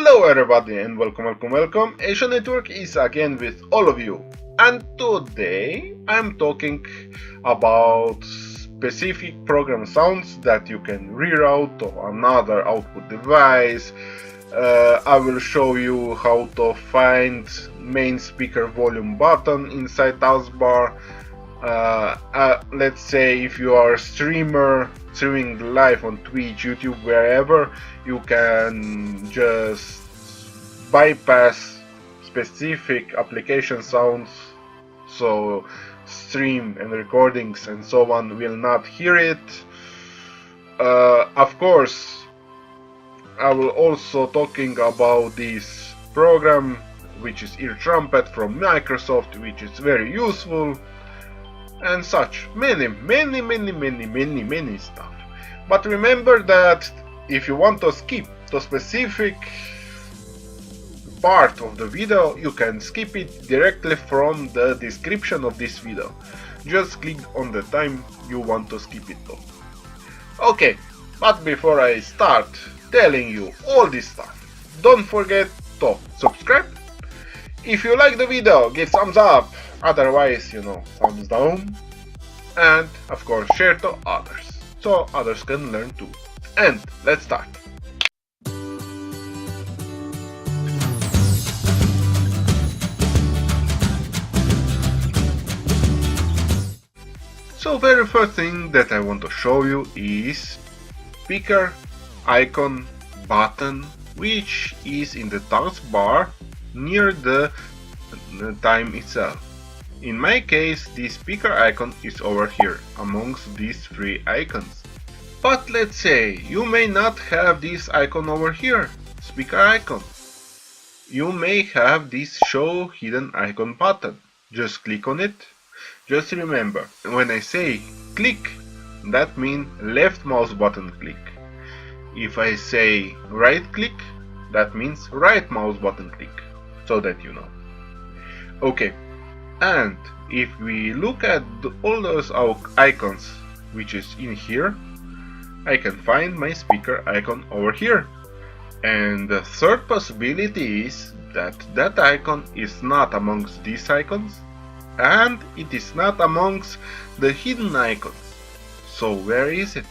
Hello everybody and welcome. ACOnetwork is again with all of you, and today I'm talking about specific program sounds that you can reroute to another output device. I will show you how to find main speaker volume button inside taskbar. Let's say if you are a streaming live on Twitch, YouTube, wherever, you can just bypass specific application sounds, so stream and recordings and so on will not hear it. Of course, I will also talking about this program which is EarTrumpet from Microsoft, which is very useful, and such many stuff. But remember that if you want to skip the specific part of the video, you can skip it directly from the description of this video. Just click on the time you want to skip it to. Okay, but before I start telling you all this stuff, don't forget to subscribe. If you like the video, give thumbs up. Otherwise, thumbs down, and of course share to others, so others can learn too. And let's start. So very first thing that I want to show you is speaker icon button, which is in the taskbar near the time itself. In my case, the speaker icon is over here amongst these three icons. But let's say you may not have this icon over here, speaker icon. You may have this show hidden icon button. Just click on it. Just remember, when I say click, that means left mouse button click. If I say right click, that means right mouse button click, so that you know. Okay. And if we look at all those icons which is in here, I can find my speaker icon over here. And the third possibility is that that icon is not amongst these icons, and it is not amongst the hidden icons. So where is it?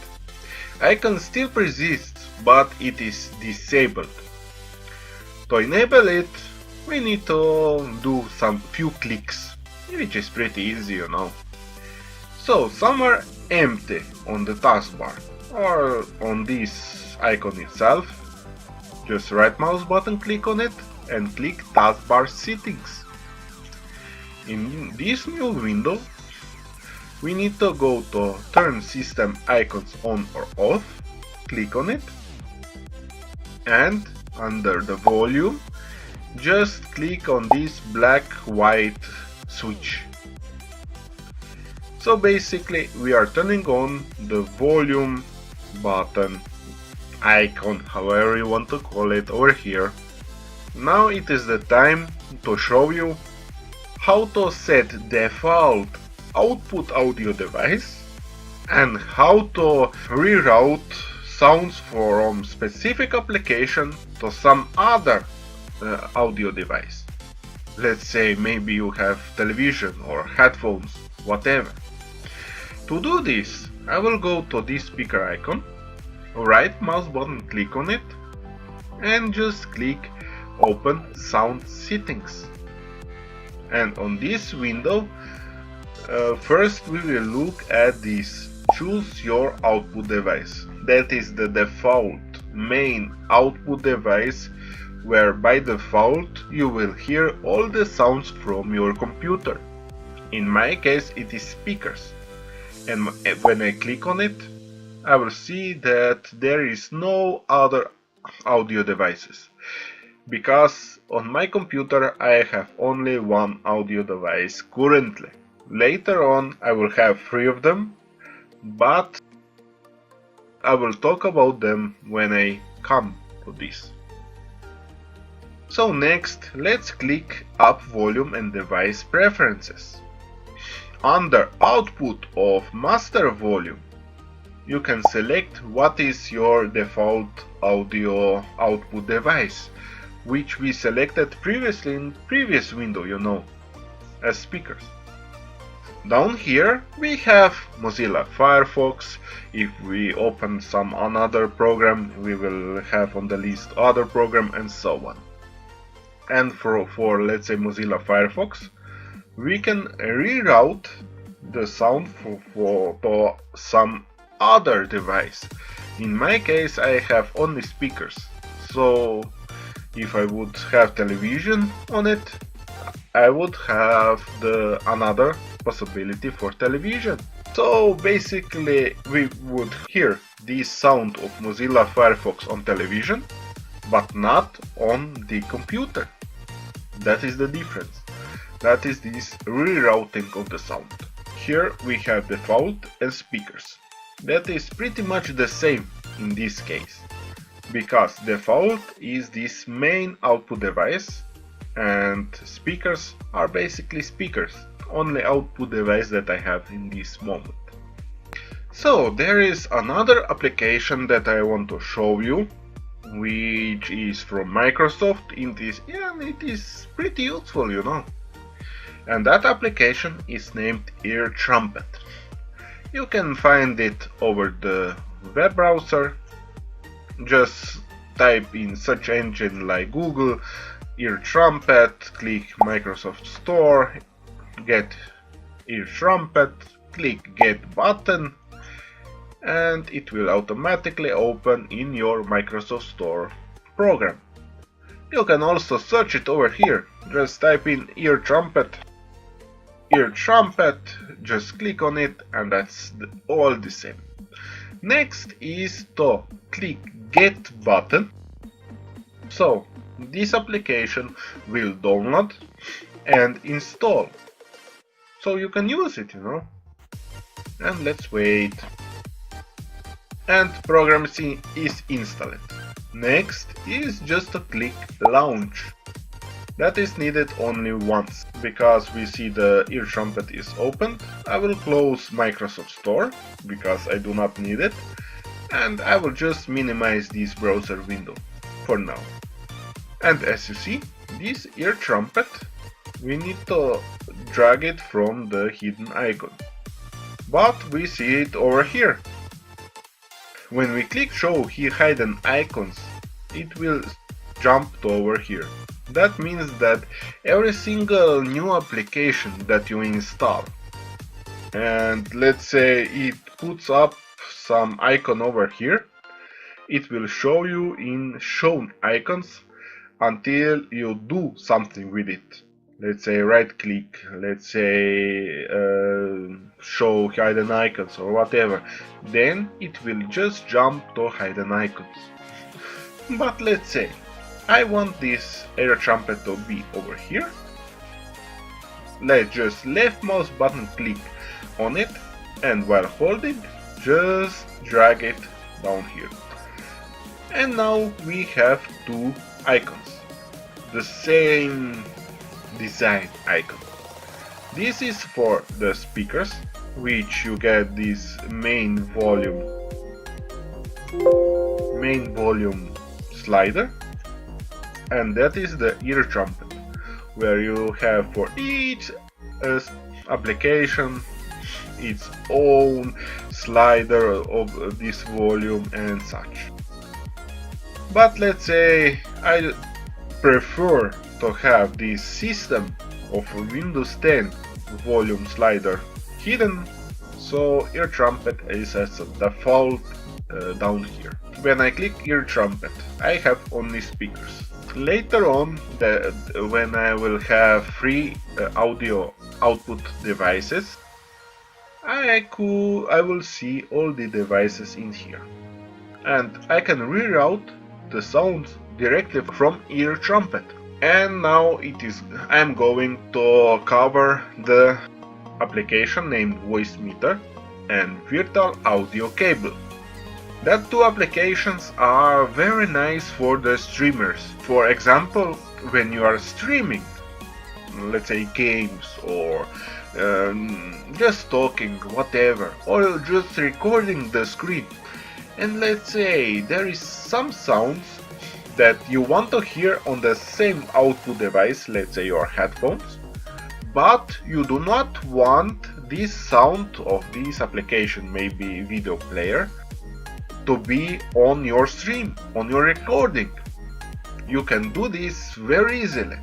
Icon still persists, but it is disabled. To enable it, we need to do some few clicks, which is pretty easy, So some are empty on the taskbar or on this icon itself. Just right mouse button click on it and click taskbar settings. In this new window, we need to go to turn system icons on or off, click on it, and under the volume, just click on this black-white switch. So basically we are turning on the volume button icon, however you want to call it, over here. Now it is the time to show you how to set default output audio device and how to reroute sounds from specific application to some other audio device. Let's say maybe you have television or headphones, whatever. To do this, I will go to this speaker icon, right mouse button click on it, and just click open sound settings. And on this window, first we will look at this choose your output device. That is the default main output device, where by default you will hear all the sounds from your computer. In my case it is speakers, and when I click on it, I will see that there is no other audio devices, because on my computer I have only one audio device currently. Later on I will have 3 of them, but I will talk about them when I come to this. So next, let's click up volume and device preferences. Under output of master volume, you can select what is your default audio output device. which we selected previously in previous window, you know, as speakers. Down here we have Mozilla Firefox. If we open some another program, we will have on the list other program and so on. And for let's say Mozilla Firefox, we can reroute the sound to some other device. In my case, I have only speakers, so if I would have television on it, I would have another possibility for television. So basically we would hear the sound of Mozilla Firefox on television, but not on the computer. That is the difference. That is this rerouting of the sound. Here we have default and speakers. That is pretty much the same in this case, because default is this main output device and speakers are basically speakers, only output device that I have in this moment. So there is another application that I want to show you, which is from Microsoft. It is pretty useful, you know. And that application is named EarTrumpet. You can find it over the web browser. Just type in search engine like Google, EarTrumpet, click Microsoft Store, get EarTrumpet, click Get button, and it will automatically open in your Microsoft Store program. You can also search it over here. Just type in EarTrumpet, just click on it, and that's all the same. Next is to click Get button. So this application will download and install, so you can use it, you know. And let's wait. And program is installed. Next is just to click launch. That is needed only once, because we see the EarTrumpet is opened. I will close Microsoft Store because I do not need it, and I will just minimize this browser window for now. And as you see, this EarTrumpet, we need to drag it from the hidden icon, but we see it over here. When we click show hidden icons, it will jump to over here. That means that every single new application that you install, and let's say it puts up some icon over here, it will show you in shown icons until you do something with it. Let's say right click, let's say show hidden icons or whatever, then it will just jump to hidden icons. But let's say I want this EarTrumpet to be over here. Let's just left mouse button click on it, and while holding, just drag it down here. And now we have two icons, the same design icon. This is for the speakers, which you get this main volume slider, and that is the EarTrumpet, where you have for each application its own slider of this volume and such. But let's say I prefer to have this system of Windows 10 volume slider hidden, so EarTrumpet is as a default down here. When I click EarTrumpet, I have only speakers. Later on, when I will have free audio output devices, I will see all the devices in here, and I can reroute the sounds directly from EarTrumpet. And now I'm going to cover the application named VoiceMeter and Virtual Audio Cable. That two applications are very nice for the streamers. For example, when you are streaming, let's say games or just talking, whatever, or just recording the screen, and let's say there is some sounds that you want to hear on the same output device, let's say your headphones, but you do not want this sound of this application, maybe video player, to be on your stream, on your recording. You can do this very easily,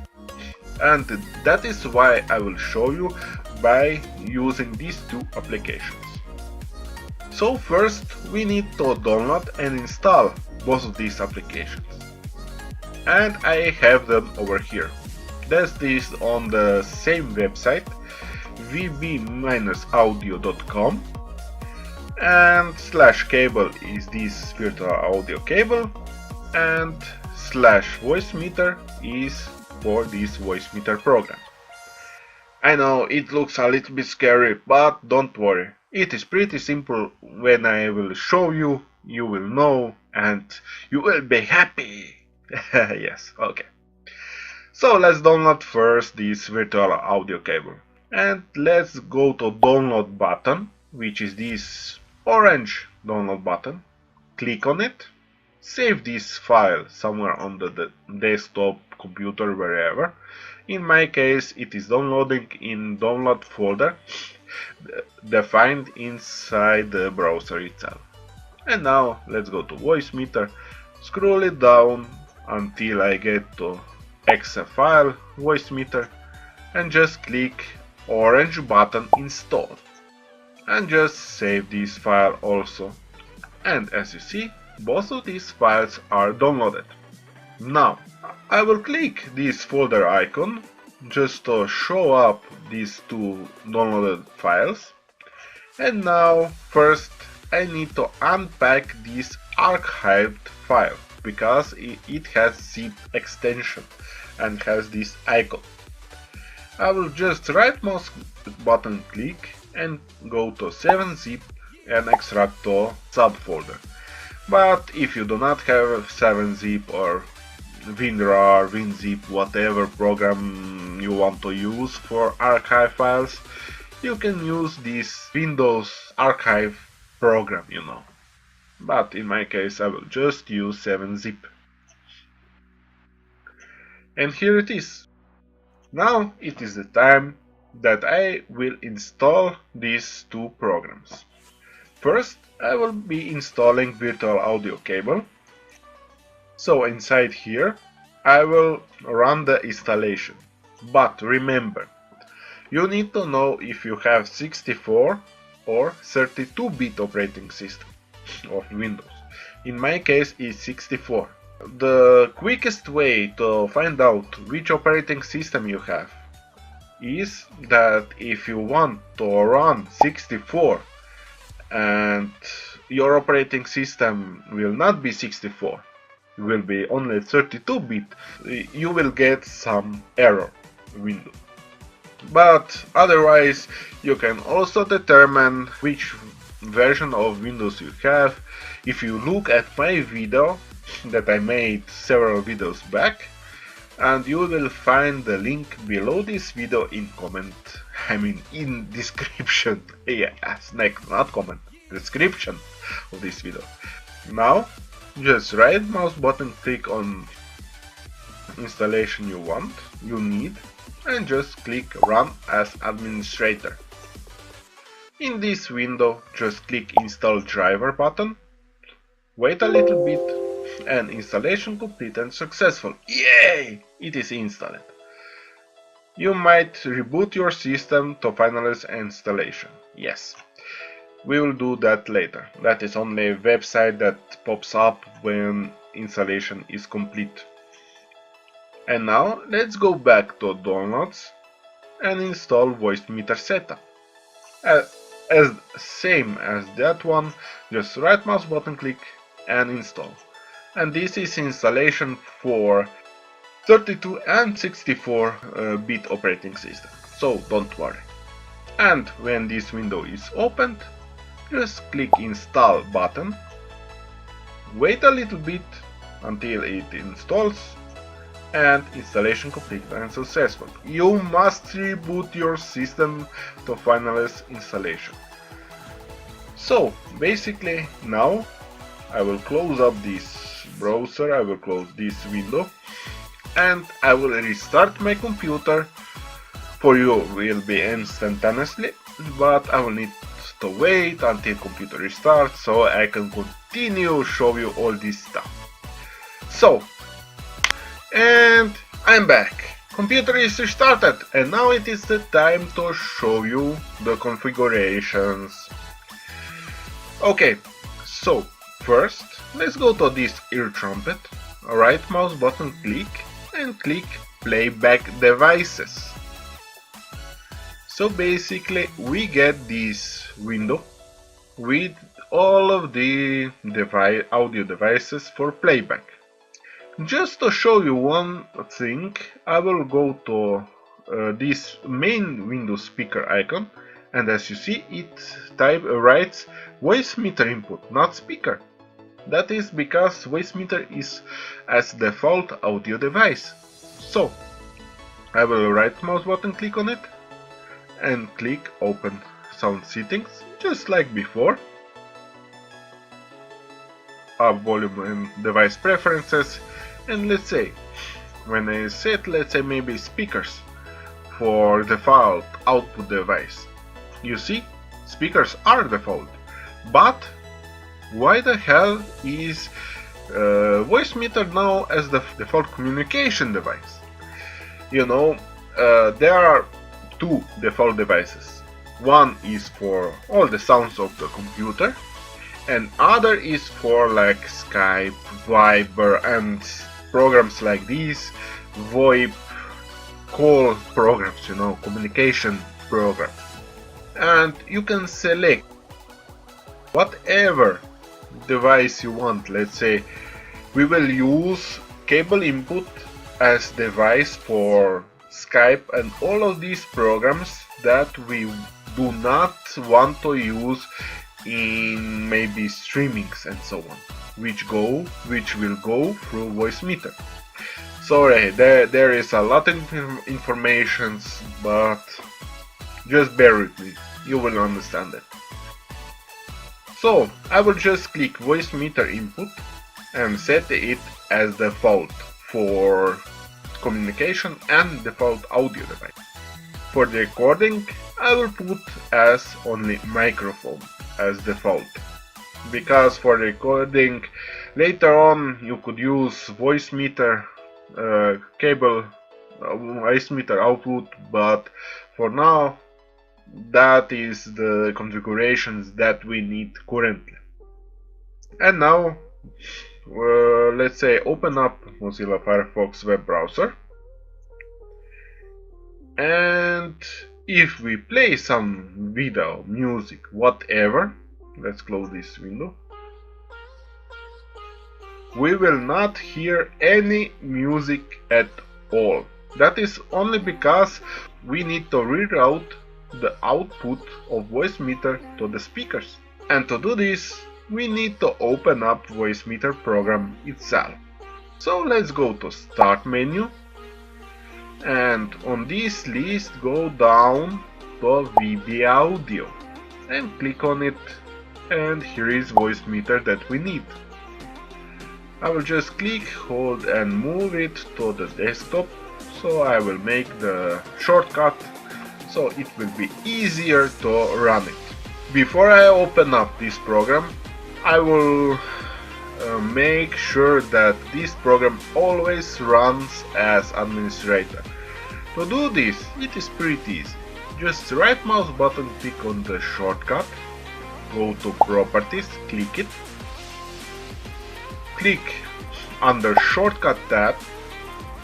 and that is why I will show you by using these two applications. So first we need to download and install both of these applications, and I have them over here. That is on the same website, vb-audio.com, and /cable is this virtual audio cable, and /VoiceMeter is for this VoiceMeter program. I know it looks a little bit scary, but don't worry, it is pretty simple. When I will show you, you will know and you will be happy. Yes, okay. So let's download first this virtual audio cable, and let's go to download button, which is this orange download button. Click on it, save this file somewhere on the desktop, computer, wherever. In my case it is downloading in download folder defined inside the browser itself. And now let's go to VoiceMeter, scroll it down until I get to exe file VoiceMeter, and just click orange button install, and just save this file also. And as you see, both of these files are downloaded. Now I will click this folder icon just to show up these two downloaded files. And now first I need to unpack this archived file, because it has zip extension and has this icon. I will just right mouse button click and go to 7-zip and extract to subfolder. But if you do not have 7-zip or WinRAR, WinZip, whatever program you want to use for archive files, you can use this Windows archive program, you know. But in my case I will just use 7-zip. And here it is. Now it is the time that I will install these two programs. First I will be installing virtual audio cable. So inside here I will run the installation. But remember, you need to know if you have 64 or 32-bit operating system of Windows. In my case it's 64. The quickest way to find out which operating system you have is that if you want to run 64 and your operating system will not be 64, it will be only 32-bit, you will get some error window. But otherwise you can also determine which version of Windows you have if you look at my video that I made several videos back, and you will find the link below this video in in description. Yes, not comment, description of this video. Now just right mouse button click on installation you need, and just click run as administrator. In this window just click install driver button, wait a little bit, and installation complete and successful. Yay! It is installed. You might reboot your system to finalize installation. Yes, we will do that later. That is only a website that pops up when installation is complete. And now let's go back to downloads and install VoiceMeter setup. As same as that one, just right mouse button click and install. And this is installation for 32 and 64-bit operating system, so don't worry. And when this window is opened, just click install button, wait a little bit until it installs, and installation complete and successful. You must reboot your system to finalize installation. So basically now I will close up this browser, I will close this window and I will restart my computer. For you will be instantaneously, but I will need to wait until computer restarts so I can continue show you all this stuff. So, and I'm back. Computer is restarted and now it is the time to show you the configurations. Okay, so first let's go to this EarTrumpet, right mouse button click and click playback devices. So basically we get this window with all of the audio devices for playback. Just to show you one thing, I will go to this main Windows speaker icon, and as you see it writes VoiceMeter input, not speaker. That is because VoiceMeter is as default audio device. So I will right mouse button click on it and click open sound settings, just like before. Up volume and device preferences, and let's say when I set, let's say maybe speakers for default output device. You see, speakers are default, but why the hell is VoiceMeter now as the default communication device? You know, there are two default devices. One is for all the sounds of the computer, and other is for like Skype, Viber, and programs like these, VoIP call programs, you know, communication programs. And you can select whatever device you want. Let's say we will use cable input as device for Skype and all of these programs that we do not want to use in maybe streamings and so on, which will go through VoiceMeter. Sorry, there is a lot of information, but just bear with me, you will understand it. So I will just click VoiceMeter input and set it as default for communication and default audio device. For the recording, I will put as only microphone as default, because for recording later on you could use VoiceMeter cable VoiceMeter output, but for now that is the configurations that we need currently. And now let's say open up Mozilla Firefox web browser, and if we play some video, music, whatever, let's close this window, we will not hear any music at all. That is only because we need to reroute the output of VoiceMeter to the speakers. And to do this, we need to open up VoiceMeter program itself. So let's go to Start menu, and on this list go down to VB Audio and click on it, and here is VoiceMeter that we need. I will just click, hold and move it to the desktop, so I will make the shortcut so it will be easier to run it. Before I open up this program, I will make sure that this program always runs as administrator. To do this, it is pretty easy. Just right mouse button click on the shortcut, go to properties, click it, click under shortcut tab,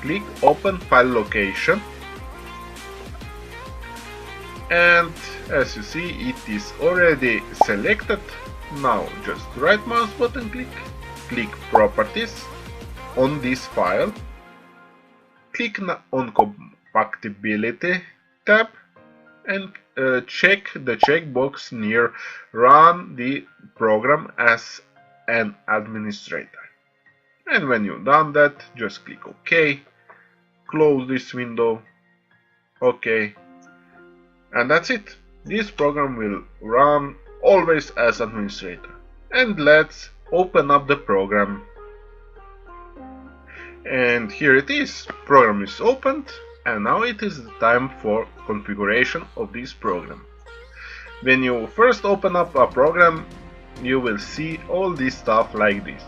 click open file location, and as you see it is already selected. Now just right mouse button click properties on this file, click on compatibility tab and check the checkbox near run the program as an administrator. And when you've done that, just click OK, close this window, OK, and that's it. This program will run always as administrator. And let's open up the program. And here it is, program is opened, and now it is the time for configuration of this program. When you first open up a program, you will see all this stuff like this.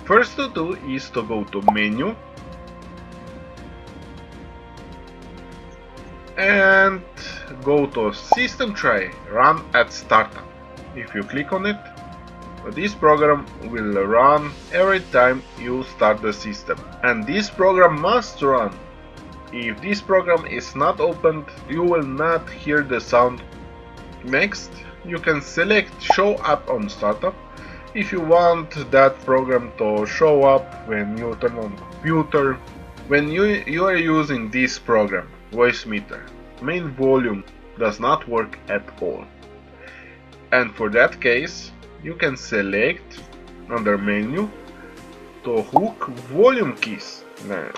First to do is to go to menu and go to system try run at startup. If you click on it, this program will run every time you start the system, and this program must run. If this program is not opened, you will not hear the sound. Next, you can select show up on startup if you want that program to show up when you turn on computer. When you are using this program, VoiceMeter, main volume does not work at all. And for that case, you can select under menu to hook volume keys.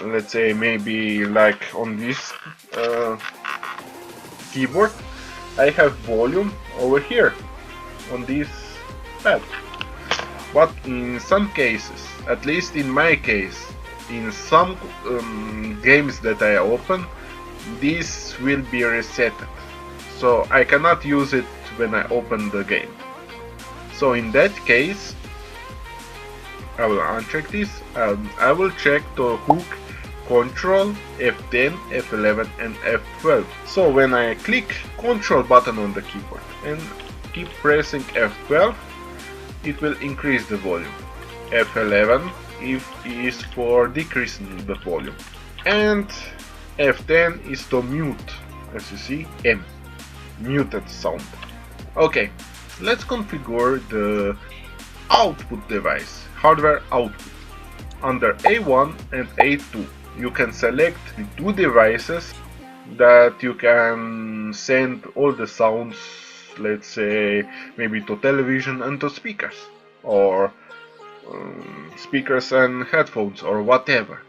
Let's say maybe like on this keyboard, I have volume over here on this pad. But in some cases, at least in my case, in some games that I open, this will be reset, so I cannot use it when I open the game. So in that case, I will uncheck this and I will check to hook Control, F10, F11 and F12. So when I click Control button on the keyboard and keep pressing F12, it will increase the volume. F11 is for decreasing the volume. And F10 is to mute, as you see, M, muted sound. Okay, let's configure the output device, hardware output. Under A1 and A2, you can select the two devices that you can send all the sounds, let's say maybe to television and to speakers, or speakers and headphones or whatever.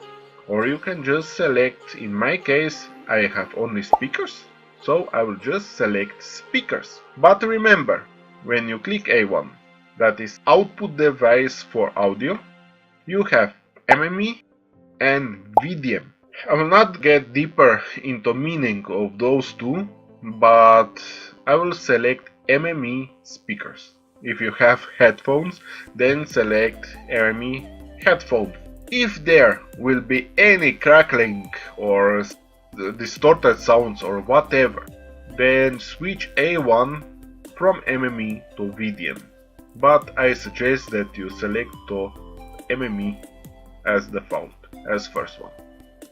Or you can just select, in my case I have only speakers, so I will just select speakers. But remember, when you click A1, that is output device for audio, you have MME and VDM. I will not get deeper into meaning of those two, but I will select MME speakers. If you have headphones, then select MME headphone. If there will be any crackling or distorted sounds or whatever, then switch A1 from MME to VDM. But I suggest that you select to MME as default, as first one.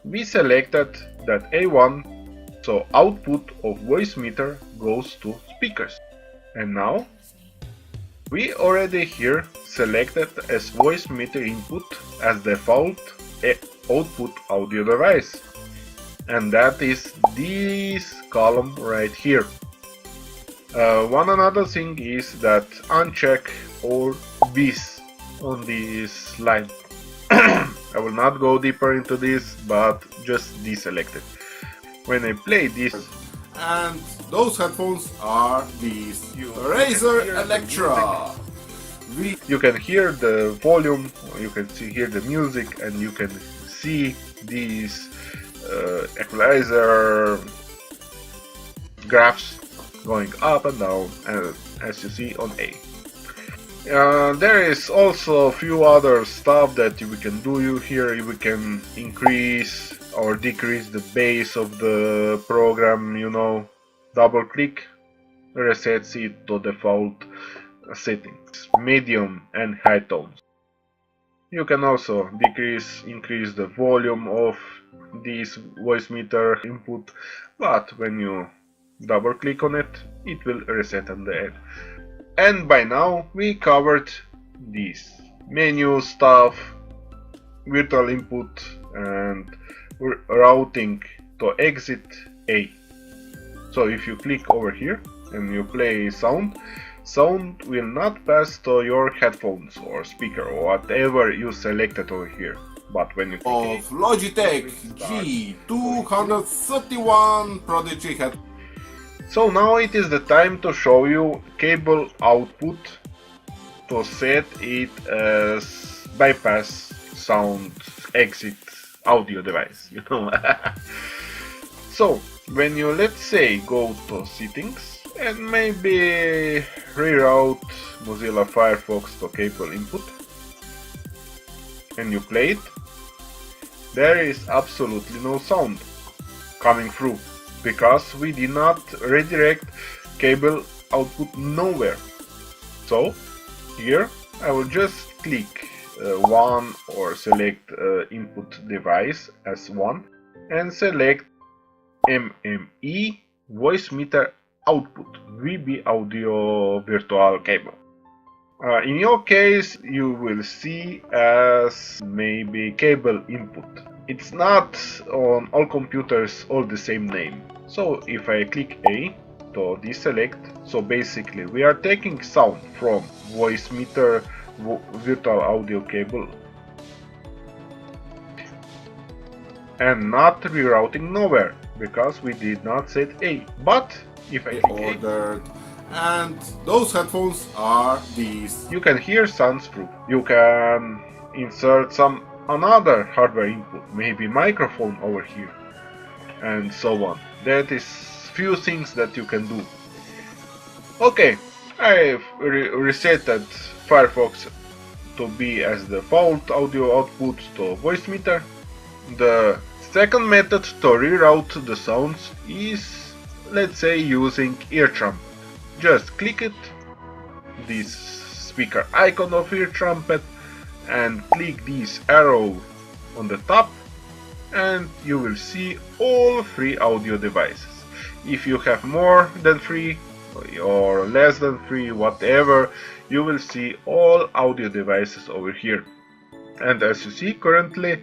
We selected that A1, so output of VoiceMeter goes to speakers. And now, we already here selected as VoiceMeter input as default output audio device. And that is this column right here. One another thing is that uncheck all these on this line. I will not go deeper into this, but just deselect it. When I play this, and those headphones are these Razer Electra. You can hear the volume, you can hear the music, and you can see these equalizer graphs going up and down, as you see on A. There is also a few other stuff that we can do here. We can increase or decrease the bass of the program, you know. Double click resets it to default settings, medium and high tones. You can also increase the volume of this VoiceMeter input, but when you double click on it, it will reset at the end. And by now we covered this menu stuff, virtual input and routing to exit A. So if you click over here and you play sound will not pass to your headphones or speaker or whatever you selected over here. But when you click of Logitech G231 Prodigy head. So now it is the time to show you cable output to set it as bypass sound exit audio device, you know. So when you, let's say, go to settings and maybe reroute Mozilla Firefox to cable input and you play it, there is absolutely no sound coming through because we did not redirect cable output nowhere. So here I will just click one or select input device as one and select MME VoiceMeter output VB audio virtual cable. In your case you will see as maybe cable input. It's not on all computers all the same name. So if I click A to deselect, so basically we are taking sound from VoiceMeter virtual audio cable and not rerouting nowhere because we did not set A. But if I click ordered, and those headphones are these. You can hear sounds through. You can insert some another hardware input, maybe microphone over here, and so on. That is few things that you can do. Okay, I've resetted Firefox to be as default audio output to VoiceMeter. The second method to reroute the sounds is, let's say, using EarTrumpet. Just click it, this speaker icon of EarTrumpet, and click this arrow on the top and you will see all 3 audio devices. If you have more than 3 or less than 3, whatever, you will see all audio devices over here. And as you see, currently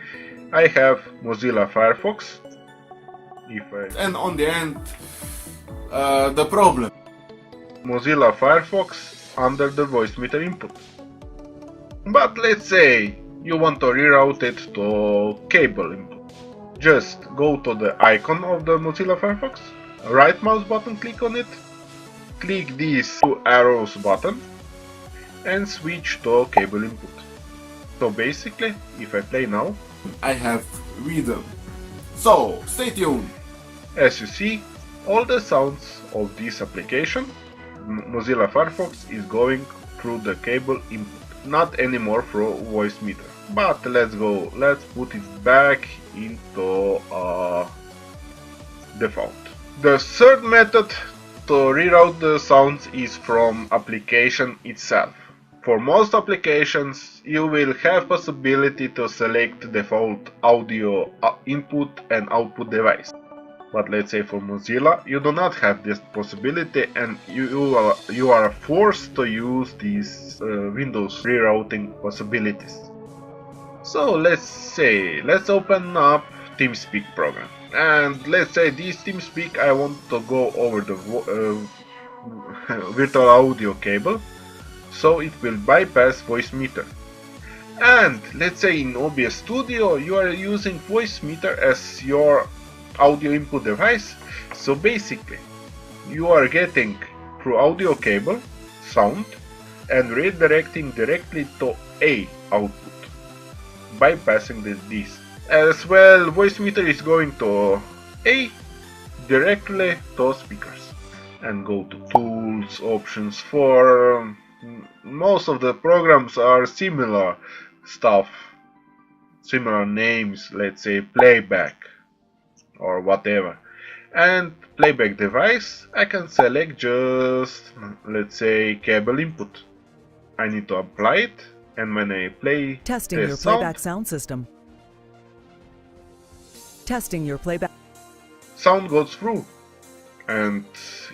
I have Mozilla Firefox. And on the end, the problem. Mozilla Firefox under the VoiceMeter input. But let's say you want to reroute it to cable input. Just go to the icon of the Mozilla Firefox, right mouse button, click on it, click this 2 arrows button and switch to cable input. So basically, if I play now, I have rhythm. So stay tuned. As you see, all the sounds of this application, Mozilla Firefox, is going through the cable input, not anymore through VoiceMeter. But let's put it back into default. The third method to reroute the sounds is from application itself. For most applications, you will have possibility to select default audio input and output device. But let's say for Mozilla, you do not have this possibility and you are forced to use these Windows rerouting possibilities. So let's open up TeamSpeak program. And let's say this TeamSpeak, I want to go over the virtual audio cable, so it will bypass VoiceMeter. And let's say in OBS Studio you are using VoiceMeter as your audio input device, so basically you are getting through audio cable sound and redirecting directly to A output, bypassing this. As well, VoiceMeter is going to A directly to speakers. And go to tools, options. For most of the programs are similar stuff, similar names, let's say playback or whatever. And playback device, I can select just, let's say, cable input. I need to apply it, and when I play testing the your sound, playback sound system. Testing your playback sound goes through. And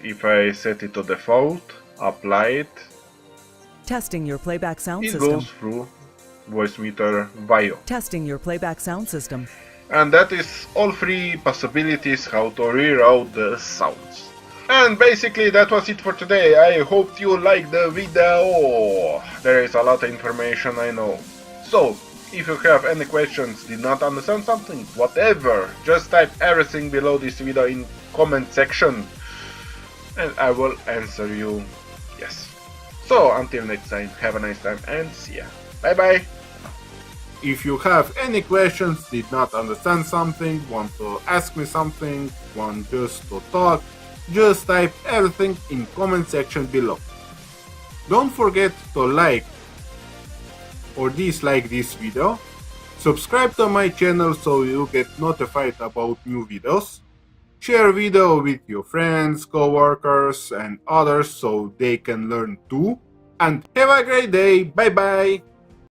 if I set it to default, apply it, testing your playback sound it system. goes through VoiceMeter VIO. Testing your playback sound system. And that is all 3 possibilities how to reroute the sounds. And basically that was it for today. I hope you liked the video. There is a lot of information, I know. So, if you have any questions, did not understand something, whatever, just type everything below this video in comment section and I will answer you yes. So until next time, have a nice time and see ya. Bye bye. If you have any questions, did not understand something, want to ask me something, want just to talk, just type everything in comment section below. Don't forget to like or dislike this video, subscribe to my channel so you get notified about new videos, share video with your friends, co-workers and others so they can learn too, and have a great day. Bye bye!